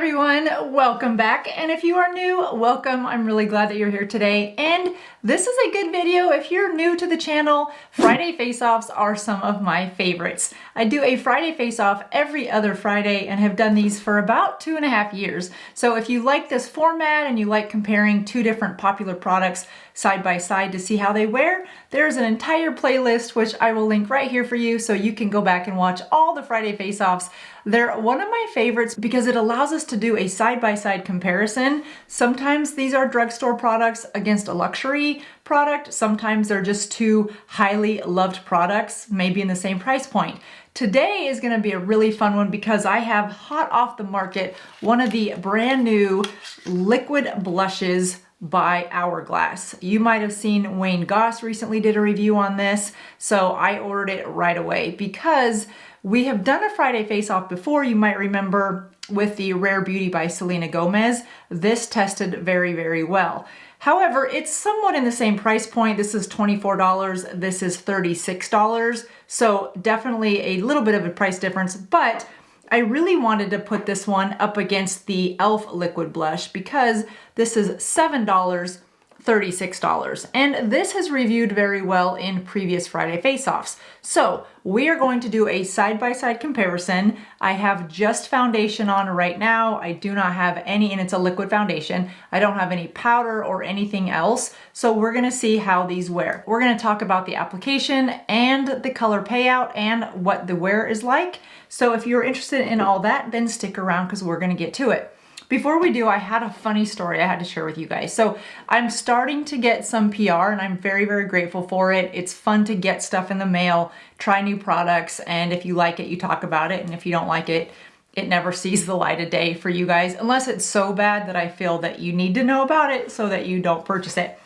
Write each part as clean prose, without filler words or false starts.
everyone, welcome back. And if you are new, welcome. I'm really glad that you're here today. And this is a good video if you're new to the channel. Friday face-offs are some of my favorites. I do a Friday face-off every other Friday and have done these for about 2.5 years. So if you like this format and you like comparing two different popular products side by side to see how they wear, there's an entire playlist which I will link right here for you so you can go back and watch all the Friday face-offs. They're one of my favorites because it allows us to do a side-by-side comparison. Sometimes these are drugstore products against a luxury product. Sometimes they're just two highly loved products, maybe in the same price point. Today is going to be a really fun one because I have hot off the market one of the brand new liquid blushes by Hourglass. You might have seen Wayne Goss recently did a review on this, so I ordered it right away because we have done a Friday face-off before, you might remember, with the Rare Beauty by Selena Gomez. This tested very, very well. However, it's somewhat in the same price point. This is $24, this is $36, so definitely a little bit of a price difference, but I really wanted to put this one up against the e.l.f. liquid blush because this is $7, $36. And this has reviewed very well in previous Friday face-offs. So we are going to do a side-by-side comparison. I have just foundation on right now. I do not have any, and it's a liquid foundation. I don't have any powder or anything else. So we're gonna see how these wear. We're gonna talk about the application and the color payout and what the wear is like. So if you're interested in all that, then stick around because we're gonna get to it. Before we do, I had a funny story I had to share with you guys. So I'm starting to get some PR and I'm very, very grateful for it. It's fun to get stuff in the mail, try new products, and if you like it, you talk about it, and if you don't like it, it never sees the light of day for you guys, unless it's so bad that I feel that you need to know about it so that you don't purchase it.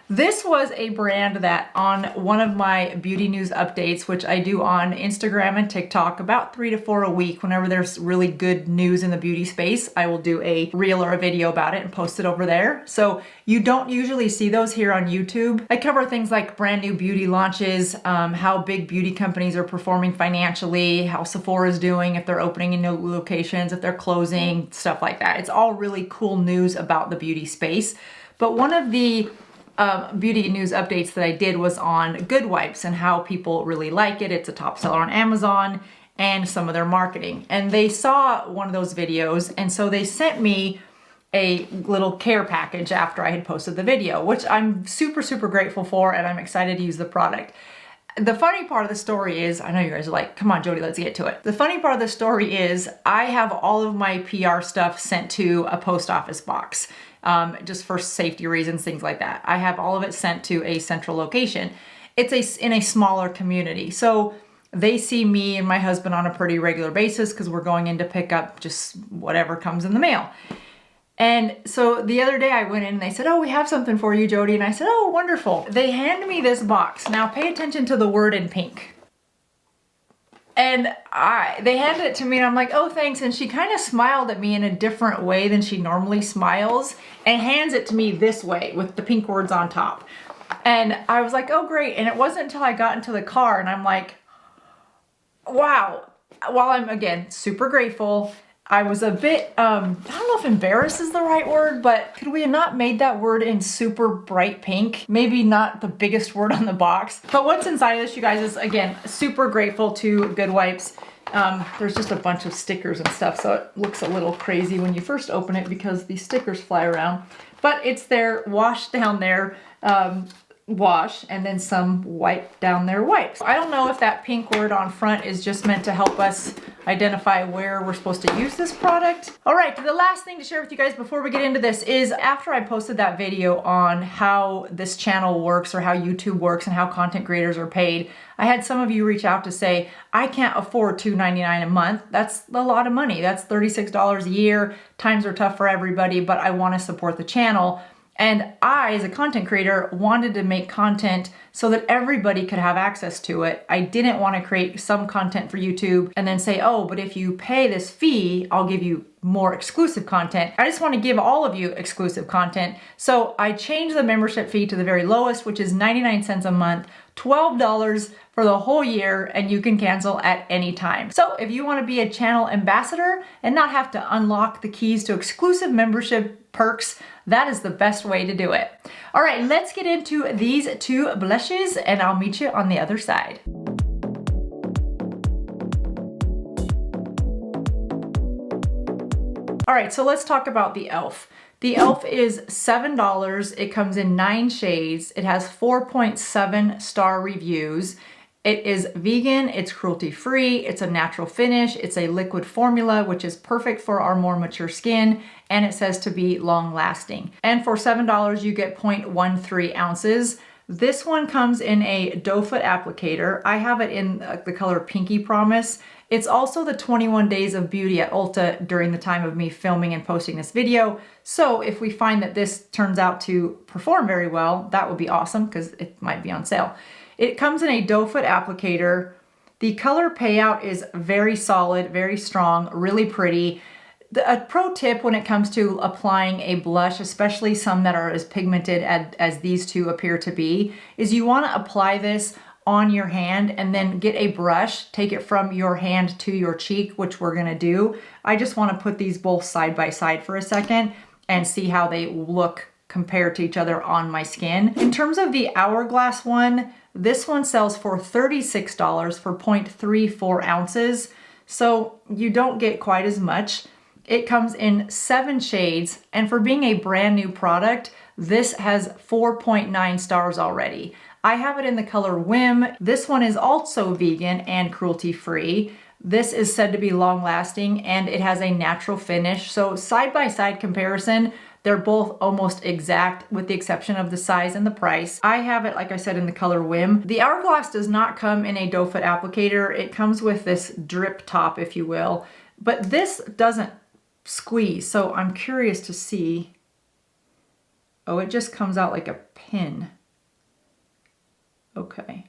This was a brand that on one of my beauty news updates, which I do on Instagram and TikTok, about 3 to 4 a week, whenever there's really good news in the beauty space, I will do a reel or a video about it and post it over there. So you don't usually see those here on YouTube. I cover things like brand new beauty launches, how big beauty companies are performing financially, how Sephora's doing, if they're opening in new locations, if they're closing, stuff like that. It's all really cool news about the beauty space. But one of the beauty news updates that I did was on Good Wipes and how people really like it. It's a top seller on Amazon and some of their marketing. And they saw one of those videos, and so they sent me a little care package after I had posted the video, which I'm super, super grateful for, and I'm excited to use the product. The funny part of the story is, I know you guys are like, come on, Jody, let's get to it. The funny part of the story is I have all of my PR stuff sent to a post office box. Just for safety reasons, things like that. I have all of it sent to a central location. It's in a smaller community. So they see me and my husband on a pretty regular basis because we're going in to pick up just whatever comes in the mail. And so the other day I went in and they said, oh, we have something for you, Jody. And I said, oh, wonderful. They hand me this box. Now pay attention to the word in pink. And they handed it to me and I'm like, oh, thanks. And she kind of smiled at me in a different way than she normally smiles and hands it to me this way with the pink words on top. And I was like, oh, great. And it wasn't until I got into the car and I'm like, wow. While I'm, again, super grateful, I was a bit, I don't know if embarrassed is the right word, but could we have not made that word in super bright pink? Maybe not the biggest word on the box. But what's inside of this, you guys, is, again, super grateful to Good Wipes. There's just a bunch of stickers and stuff, so it looks a little crazy when you first open it because these stickers fly around. But it's their wash down there, wash, and then some wipe down their wipes. I don't know if that pink word on front is just meant to help us identify where we're supposed to use this product. All right, the last thing to share with you guys before we get into this is after I posted that video on how this channel works or how YouTube works and how content creators are paid, I had some of you reach out to say, I can't afford $2.99 a month. That's a lot of money. That's $36 a year. Times are tough for everybody, but I want to support the channel. And I, as a content creator, wanted to make content so that everybody could have access to it. I didn't want to create some content for YouTube and then say, oh, but if you pay this fee, I'll give you more exclusive content. I just want to give all of you exclusive content. So I changed the membership fee to the very lowest, which is 99 cents a month, $12 for the whole year, and you can cancel at any time. So if you want to be a channel ambassador and not have to unlock the keys to exclusive membership perks, that is the best way to do it. All right, let's get into these two blushes and I'll meet you on the other side. All right, so let's talk about the e.l.f. The e.l.f. is $7. It comes in 9 shades. It has 4.7 star reviews. It is vegan, it's cruelty-free, it's a natural finish, it's a liquid formula, which is perfect for our more mature skin, and it says to be long-lasting. And for $7, you get 0.13 ounces. This one comes in a doe foot applicator. I have it in the color Pinky Promise. It's also the 21 days of beauty at Ulta during the time of me filming and posting this video. So if we find that this turns out to perform very well, that would be awesome because it might be on sale. It comes in a doe foot applicator. The color payout is very solid, very strong, really pretty. A pro tip when it comes to applying a blush, especially some that are as pigmented as these two appear to be, is you want to apply this on your hand and then get a brush, take it from your hand to your cheek, which we're gonna do. I just want to put these both side by side for a second and see how they look compared to each other on my skin. In terms of the Hourglass one, this one sells for $36 for 0.34 ounces, so you don't get quite as much. It comes in 7 shades, and for being a brand new product, this has 4.9 stars already. I have it in the color Whim. This one is also vegan and cruelty-free. This is said to be long-lasting, and it has a natural finish. So side-by-side comparison, they're both almost exact with the exception of the size and the price. I have it, like I said, in the color Whim. The Hourglass does not come in a doe foot applicator. It comes with this drip top, if you will, but this doesn't squeeze. So I'm curious to see. Oh, it just comes out like a pin. Okay.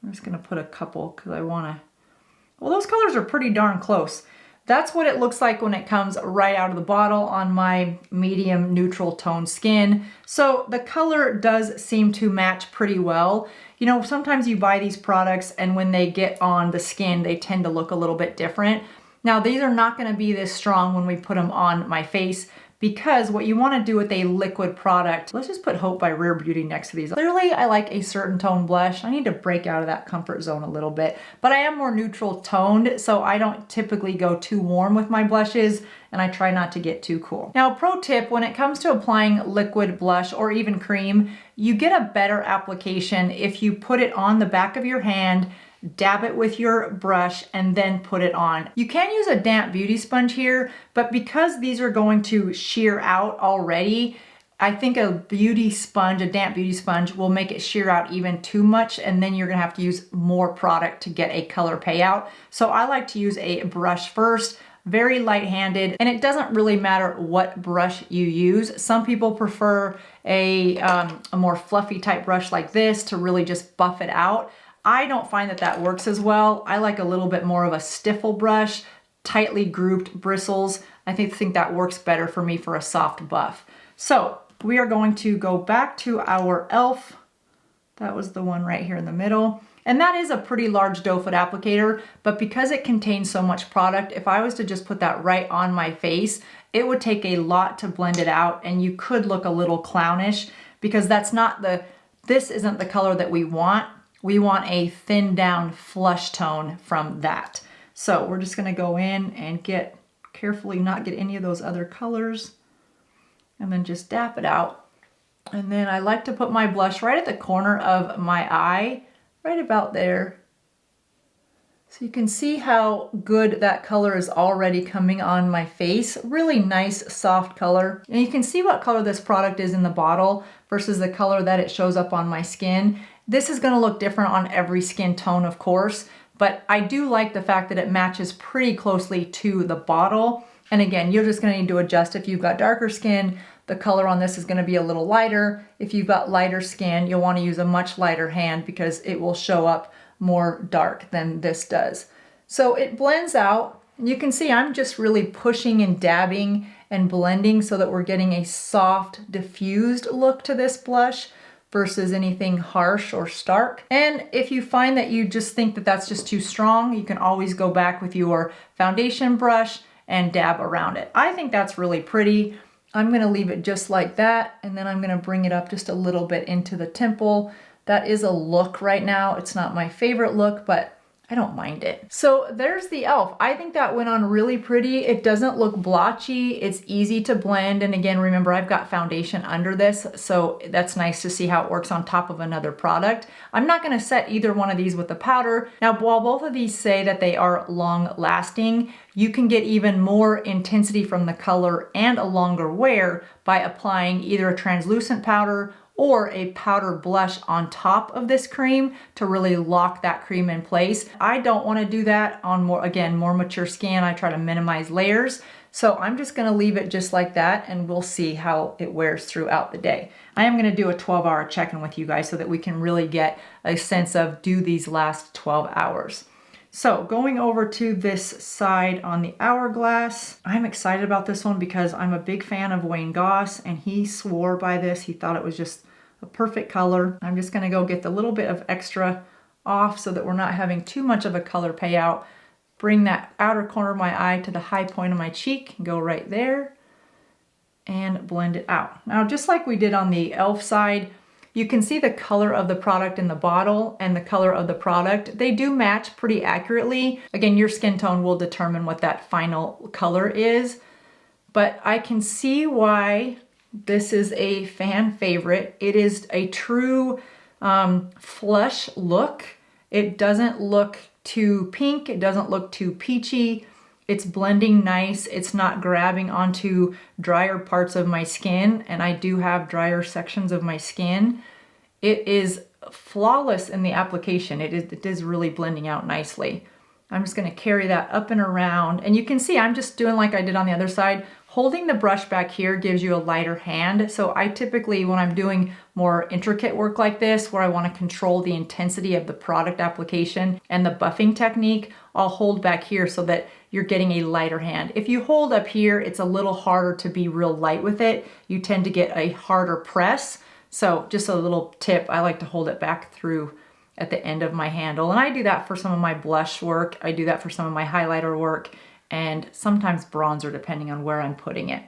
I'm just gonna put a couple because I wanna, well, those colors are pretty darn close. That's what it looks like when it comes right out of the bottle on my medium neutral tone skin. So the color does seem to match pretty well. You know, sometimes you buy these products and when they get on the skin, they tend to look a little bit different. Now, these are not gonna be this strong when we put them on my face, because what you want to do with a liquid product, let's just put Hope by Rare Beauty next to these. Clearly, I like a certain tone blush. I need to break out of that comfort zone a little bit, but I am more neutral toned, so I don't typically go too warm with my blushes, and I try not to get too cool. Now, pro tip, when it comes to applying liquid blush or even cream, you get a better application if you put it on the back of your hand, dab it with your brush, and then put it on. You can use a damp beauty sponge here, but because these are going to shear out already, I think a beauty sponge, a damp beauty sponge, will make it shear out even too much, and then you're gonna have to use more product to get a color payout. So I like to use a brush first, very light-handed, and it doesn't really matter what brush you use. Some people prefer a more fluffy type brush like this to really just buff it out. I don't find that that works as well. I like a little bit more of a stiffle brush, tightly grouped bristles. I think that works better for me for a soft buff. So we are going to go back to our e.l.f. That was the one right here in the middle. And that is a pretty large doe foot applicator, but because it contains so much product, if I was to just put that right on my face, it would take a lot to blend it out, and you could look a little clownish because this isn't the color that we want. We want a thinned down flush tone from that. So we're just gonna go in and carefully not get any of those other colors, and then just dap it out. And then I like to put my blush right at the corner of my eye, right about there. So you can see how good that color is already coming on my face. Really nice, soft color. And you can see what color this product is in the bottle versus the color that it shows up on my skin. This is gonna look different on every skin tone, of course, but I do like the fact that it matches pretty closely to the bottle. And again, you're just gonna need to adjust. If you've got darker skin, the color on this is gonna be a little lighter. If you've got lighter skin, you'll wanna use a much lighter hand because it will show up more dark than this does. So it blends out. You can see I'm just really pushing and dabbing and blending so that we're getting a soft, diffused look to this blush versus anything harsh or stark. And if you find that you just think that that's just too strong, you can always go back with your foundation brush and dab around it. I think that's really pretty. I'm gonna leave it just like that, and then I'm gonna bring it up just a little bit into the temple. That is a look right now. It's not my favorite look, but I don't mind it. So there's the e.l.f. I think that went on really pretty. It doesn't look blotchy. It's easy to blend. And again, remember, I've got foundation under this, so that's nice to see how it works on top of another product. I'm not gonna set either one of these with the powder. Now, while both of these say that they are long lasting, you can get even more intensity from the color and a longer wear by applying either a translucent powder or a powder blush on top of this cream to really lock that cream in place. I don't want to do that on more mature skin. I try to minimize layers. So I'm just going to leave it just like that, and we'll see how it wears throughout the day. I am going to do a 12-hour check-in with you guys so that we can really get a sense of, do these last 12 hours? So going over to this side on the Hourglass, I'm excited about this one because I'm a big fan of Wayne Goss, and he swore by this. He thought it was just a perfect color. I'm just gonna go get the little bit of extra off so that we're not having too much of a color payout. Bring that outer corner of my eye to the high point of my cheek, go right there, and blend it out. Now, just like we did on the e.l.f. side, you can see the color of the product in the bottle and the color of the product. They do match pretty accurately. Again, your skin tone will determine what that final color is, but I can see why this is a fan favorite. It is a true flush look. It doesn't look too pink. It doesn't look too peachy. It's blending nice. It's not grabbing onto drier parts of my skin, and I do have drier sections of my skin. It is flawless in the application. It is really blending out nicely. I'm just gonna carry that up and around, and you can see I'm just doing like I did on the other side. Holding the brush back here gives you a lighter hand. So I typically, when I'm doing more intricate work like this, where I want to control the intensity of the product application and the buffing technique, I'll hold back here so that you're getting a lighter hand. If you hold up here, it's a little harder to be real light with it. You tend to get a harder press. So just a little tip, I like to hold it back through at the end of my handle. And I do that for some of my blush work. I do that for some of my highlighter work, and sometimes bronzer, depending on where I'm putting it.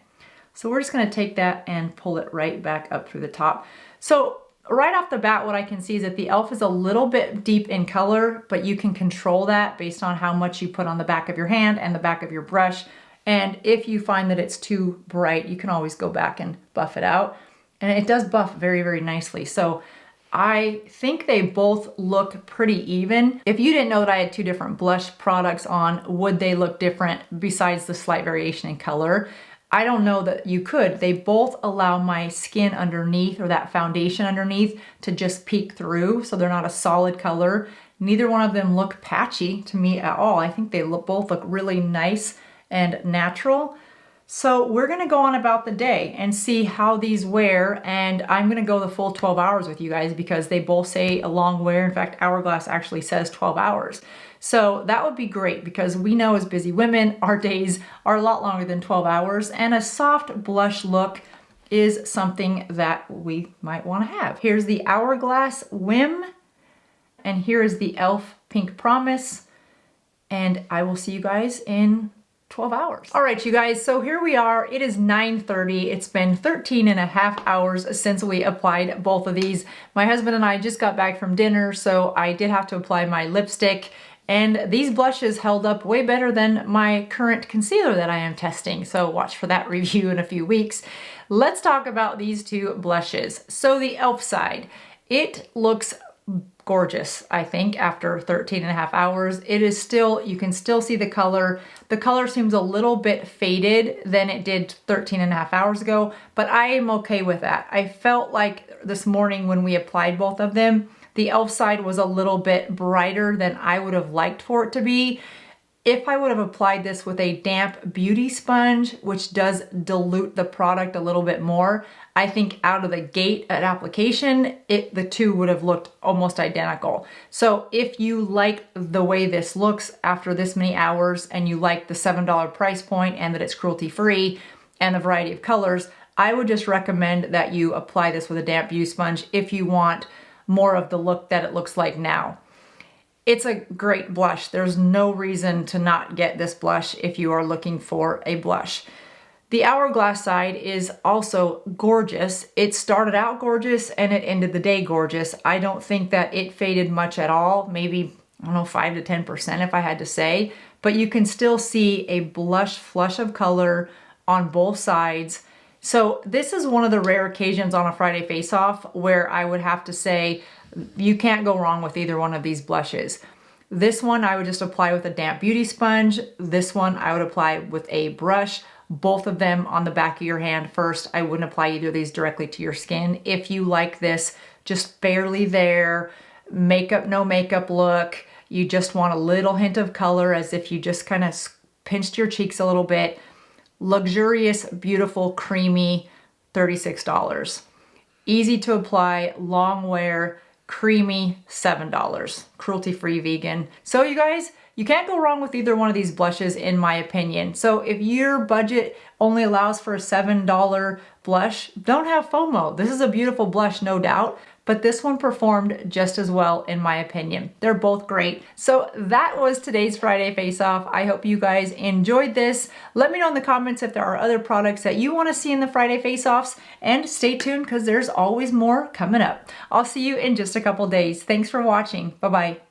So we're just gonna take that and pull it right back up through the top. So right off the bat, what I can see is that the e.l.f. is a little bit deep in color, but you can control that based on how much you put on the back of your hand and the back of your brush. And if you find that it's too bright, you can always go back and buff it out. And it does buff very, very nicely. So I think they both look pretty even. If you didn't know that I had two different blush products on, would they look different besides the slight variation in color? I don't know that you could. They both allow my skin underneath, or that foundation underneath, to just peek through, so they're not a solid color. Neither one of them look patchy to me at all. I think they both look really nice and natural. So we're gonna go on about the day and see how these wear, and I'm gonna go the full 12 hours with you guys because they both say a long wear. In fact, Hourglass actually says 12 hours. So that would be great because we know as busy women, our days are a lot longer than 12 hours, and a soft blush look is something that we might wanna have. Here's the Hourglass Whim, and here is the e.l.f. Pink Promise, and I will see you guys in 12 hours. All right, you guys, so here we are. It is 9:30. It's been 13 and a half hours since we applied both of these. My husband and I just got back from dinner, so I did have to apply my lipstick, and these blushes held up way better than my current concealer that I am testing. So watch for that review in a few weeks. Let's talk about these two blushes. So the e.l.f. side, it looks gorgeous, I think, after 13 and a half hours. It is still, you can still see the color. The color seems a little bit faded than it did 13 and a half hours ago, but I am okay with that. I felt like this morning when we applied both of them, the e.l.f. side was a little bit brighter than I would have liked for it to be. If I would have applied this with a damp beauty sponge, which does dilute the product a little bit more, I think out of the gate at application, the two would have looked almost identical. So if you like the way this looks after this many hours, and you like the $7 price point and that it's cruelty free and the variety of colors, I would just recommend that you apply this with a damp beauty sponge if you want more of the look that it looks like now. It's a great blush. There's no reason to not get this blush if you are looking for a blush. The Hourglass side is also gorgeous. It started out gorgeous and it ended the day gorgeous. I don't think that it faded much at all. Maybe, I don't know, 5 to 10% if I had to say. But you can still see a blush flush of color on both sides. So this is one of the rare occasions on a Friday face-off where I would have to say you can't go wrong with either one of these blushes. This one I would just apply with a damp beauty sponge. This one I would apply with a brush. Both of them on the back of your hand first. I wouldn't apply either of these directly to your skin. If you like this just barely there, makeup, no makeup look, you just want a little hint of color as if you just kind of pinched your cheeks a little bit. Luxurious, beautiful, creamy, $36. Easy to apply, long wear, creamy, $7. Cruelty-free vegan. So you guys, you can't go wrong with either one of these blushes in my opinion. So if your budget only allows for a $7 blush, don't have FOMO. This is a beautiful blush, no doubt, but this one performed just as well in my opinion. They're both great. So that was today's Friday face-off. I hope you guys enjoyed this. Let me know in the comments if there are other products that you want to see in the Friday face-offs, and stay tuned because there's always more coming up. I'll see you in just a couple days. Thanks for watching. Bye-bye.